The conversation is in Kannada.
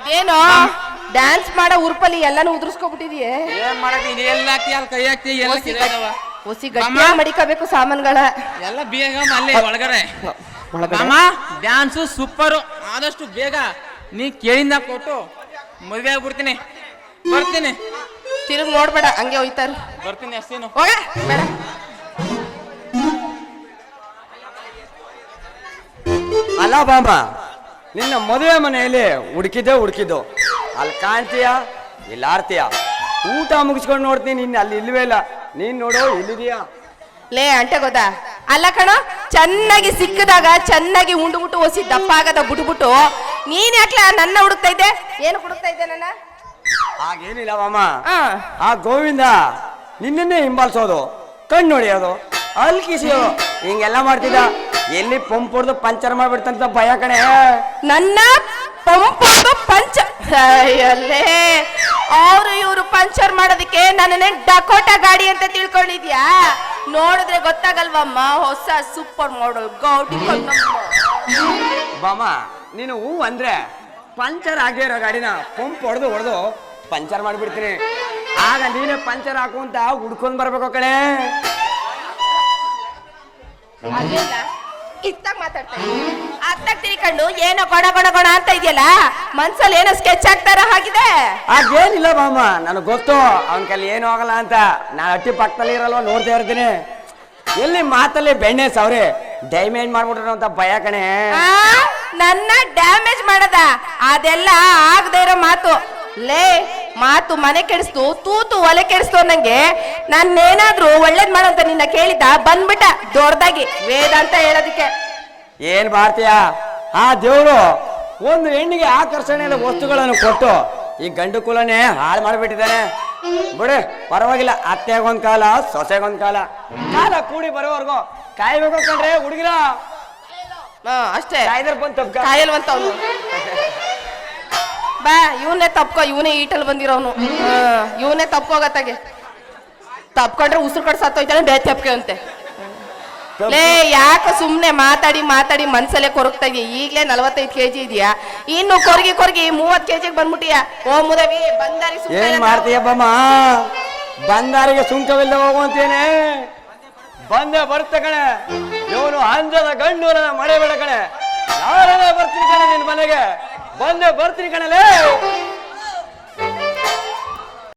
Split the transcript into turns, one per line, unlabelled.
ಇದೇನೋ ಡ್ಯಾನ್ಸ್ ಮಾಡೋ ಉರುಪಲ್ಲಿ ಎಲ್ಲಾನು ಉದುರ್ಸ್ಕೊಬಿಟ್ಟಿದೀಯ.
ಏನ್ ಮಾಡಕ್ ಎಲ್ಲ ಹಾಕ್ತಿ ಅಲ್ಲಿ ಕೈ ಹಾಕ್ತಿ ಎಲ್ಲ ಕಿದಾವ
ಹೊಸಿ ಗಟ್ಟಿ ಮಡಿಕಬೇಕು ಸಾಮಾನುಗಳ
ಎಲ್ಲ ಬೇಗ ಅಲ್ಲೇ ಒಳಗಡೆ ಅಮ್ಮ. ಡ್ಯಾನ್ಸು ಸೂಪರು, ಆದಷ್ಟು ಬೇಗ ನೀ ಕೇಳಿಂದ ಕೊಟ್ಟು ಮದುವೆ ಆಗ್ಬಿಡ್ತೀನಿ. ಬರ್ತೀನಿ,
ತಿರುಗಿ ನೋಡ್ಬೇಡ, ಹಂಗೆ ಹೋಯ್ತಾರ.
ಬರ್ತೀನಿ ಅಷ್ಟೇನು.
ಹೋಗ ಬೇಡ.
ಅಲ್ಲ ಬಾಮ, ನಿನ್ನ ಮದುವೆ ಮನೆಯಲ್ಲಿ ಹುಡುಕಿದ್ದು ಅಲ್ಲಿ ಕಾಣ್ತೀಯ, ಇಲ್ಲಿ ಆಡ್ತೀಯ. ಊಟ ಮುಗಿಸ್ಕೊಂಡು ನೋಡ್ತೀನಿ, ನಿನ್ನ ಅಲ್ಲಿ ಇಲ್ವೇ ಇಲ್ಲ. ನೀನ್ ನೋಡು ಇಲ್ಲಿದೀಯಾ.
ಲೇ ಅಂಟೆ ಗೊತ್ತಾ ಅಲ್ಲ ಕಣೋ, ಚೆನ್ನಾಗಿ ಸಿಕ್ಕದಾಗ ಚೆನ್ನಾಗಿ ಉಂಡುಬಿಟ್ಟು ಹೊಸಿ ದಪ್ಪ ಆಗದ ಬಿಟ್ಬಿಟ್ಟು ನೀನ್ ಯಾಕ್ಲ ನನ್ನ ಹುಡುಕ್ತಾ ಇದ್ದೆ? ಏನು ಹುಡುಕ್ತಾ ಇದ್ದೆ ನನ್ನ?
ಹಾಗೇನಿಲ್ಲ ಬಾಮ, ಆ ಗೋವಿಂದ ನಿನ್ನೇ ಹಿಂಬಾಲಿಸೋದು, ಕಣ್ಣು ನೋಡಿಯೋದು, ಅಲ್ಲಿ ಕಿಸಿಯೋದು, ಹಿಂಗೆಲ್ಲ ಮಾಡ್ತಿದ್ದ. ಎಲ್ಲಿ ಪಂಪ್ ಹೊಡೆದು ಪಂಚರ್ ಮಾಡ್ಬಿಡ್ತಂತ ಭಯ ಕಣೆ.
ನನ್ನ ಪಂಪ್ ಪಂಚ ಅಯ್ಯಲ್ಲೇ ಅವರು ಇವರು ಪಂಚರ್ ಮಾಡೋದಕ್ಕೆ ನನ್ನೇ ಡಕೋಟಾ ಗಾಡಿ ಅಂತ ತಿಳ್ಕೊಂಡಿದ್ಯಾ? ನೋಡಿದ್ರೆ ಗೊತ್ತಾಗಲ್ವಮ್ಮ, ಹೊಸ ಸೂಪರ್ ಮಾಡಲ್ ಗೌಡಿ.
ಬಾಮ, ನೀನು ಹೂ ಅಂದ್ರೆ ಪಂಚರ್ ಆಗಿರೋ ಗಾಡಿನ ಪಂಪ್ ಹೊಡೆದು ಪಂಚರ್ ಮಾಡ್ಬಿಡ್ತೀನಿ. ಆಗ ನೀನೇ ಪಂಚರ್ ಹಾಕು ಅಂತ ಹುಡ್ಕೊಂಡ್ ಬರ್ಬೇಕು ಕಣೆ.
ಇತ್ತಾಗ ಮಾತಾಡ್ತಾ ಅತ್ತಾಗ ತಿಳ್ಕೊಂಡು ಏನೋ ಗೊಣ ಅಂತ ಇದೆಯಲ್ಲ, ಮನ್ಸಲ್ಲಿ ಏನೋ ಸ್ಕೆಚ್ ಆಗ್ತಾರ ಹಾಗಿದೆ.
ಹಾಗೇನಿಲ್ಲ ಬಾಮ, ನನಗೆ ಗೊತ್ತು ಅವನ ಕೈಲಿ ಏನೂ ಆಗಲ್ಲ ಅಂತ. ನಾನು ಅಟ್ಟಿ ಪಕ್ಕದಲ್ಲಿ ಇರಲ್ವ, ನೋಡ್ತಾ ಇರ್ತೀನಿ. ಎಲ್ಲಿ ಮಾತಲ್ಲಿ ಬೆಣ್ಣೆ ಸಾವ್ರಿ ಡ್ಯಾಮೇಜ್ ಮಾಡ್ಬಿಟ್ರು ಅಂತ ಭಯ ಕಣೆ.
ನನ್ನ ಡ್ಯಾಮೇಜ್ ಮಾಡದ ಅದೆಲ್ಲ ಆಗದೆ ಇರೋ ಮಾತು. ಲೇ ಮಾತು ಮನೆ ಕೆಡಿಸ್ತು, ತೂತು ಒಲೆ ಕೆಡಿಸ್ತು ಅನ್ನಂಗೆ ನಾನೇನಾದ್ರೂ ಒಳ್ಳೇದ್ ಮಾಡೋಂತ ನಿನ್ನ ಕೇಳಿದ್ದ ಬಂದ್ಬಿಟ್ಟ ದೊಡ್ಡದಾಗಿ ವೇದಾಂತ ಹೇಳೋದಕ್ಕೆ.
ಏನ್ ಮಾಡ್ತೀಯ, ಆ ದೇವ್ರು ಒಂದು ಹೆಣ್ಣಿಗೆ ಆಕರ್ಷಣೆಯ ವಸ್ತುಗಳನ್ನು ಕೊಟ್ಟು ಈ ಗಂಡು ಕುಲನೇ ಹಾಳು ಮಾಡಿಬಿಟ್ಟಿದ್ದಾನೆ. ಬಿಡು ಪರವಾಗಿಲ್ಲ, ಅತ್ತೆಗೊಂದ್ ಕಾಲ ಸೊಸೆಗೊಂದ್ ಕಾಲ ಕೂಡಿ ಬರೋವರೆಗೂ ಕಾಯ್ಬೇಕು ಕಂಡ್ರೆ ಹುಡುಗಿರ.
ಅಷ್ಟೇ
ಕಾಯ್ದ್ರ ಬಂದ್ ತಪ್ಪ
ಕಾಯಲ್ವಂತ ಅವನು. ಬಾ ಇವನೇ ತಪ್ಕೋ, ಇವನೇ ಈಟಲ್ ಬಂದಿರೋನು, ಇವನೇ ತಪ್ಕೋಗತ್ತಾಗೆ. ತಪ್ಕೊಂಡ್ರೆ ಉಸಿರು ಕಡೆ ಸತ್ತೋಯ್ತಾನೆ, ಬೇ ತಪ್ಕೆ ಅಂತೆ. ಲೇ ಯಾಕ ಸುಮ್ನೆ ಮಾತಾಡಿ ಮನ್ಸಲ್ಲೇ ಕೊರಗ್ತಾ ಇದೀಯ? ಈಗ್ಲೇ 45 kg ಇದೆಯಾ, ಇನ್ನು ಕೊರಗಿ 30 kg ಬಂದ್ಬಿಟ್ಟಿಯಾ? ಓ ಮುದವಿ ಬಂದಾರಿ.
ಏನ್ ಮಾಡ್ತೀಯ ಬಮ್ಮ, ಬಂದಾರಿಗೆ ಸುಂಕವಿಲ್ಲ ಹೋಗುವಂತೇನೆ. ಬಂದೆ ಬರುತ್ತೆ ಕಣೆ, ಇವನು ಅಂಜದ ಗಂಡು ಮಳೆ ಬೇಡ ಕಣೆ. ನಾಳೆ ಬರ್ತೀನಿ ಕಣೆ ನಿನ್ ಮನೆಗೆ, ಬಂದೆ ಬರ್ತೀನಿ ಕಣಲೇ.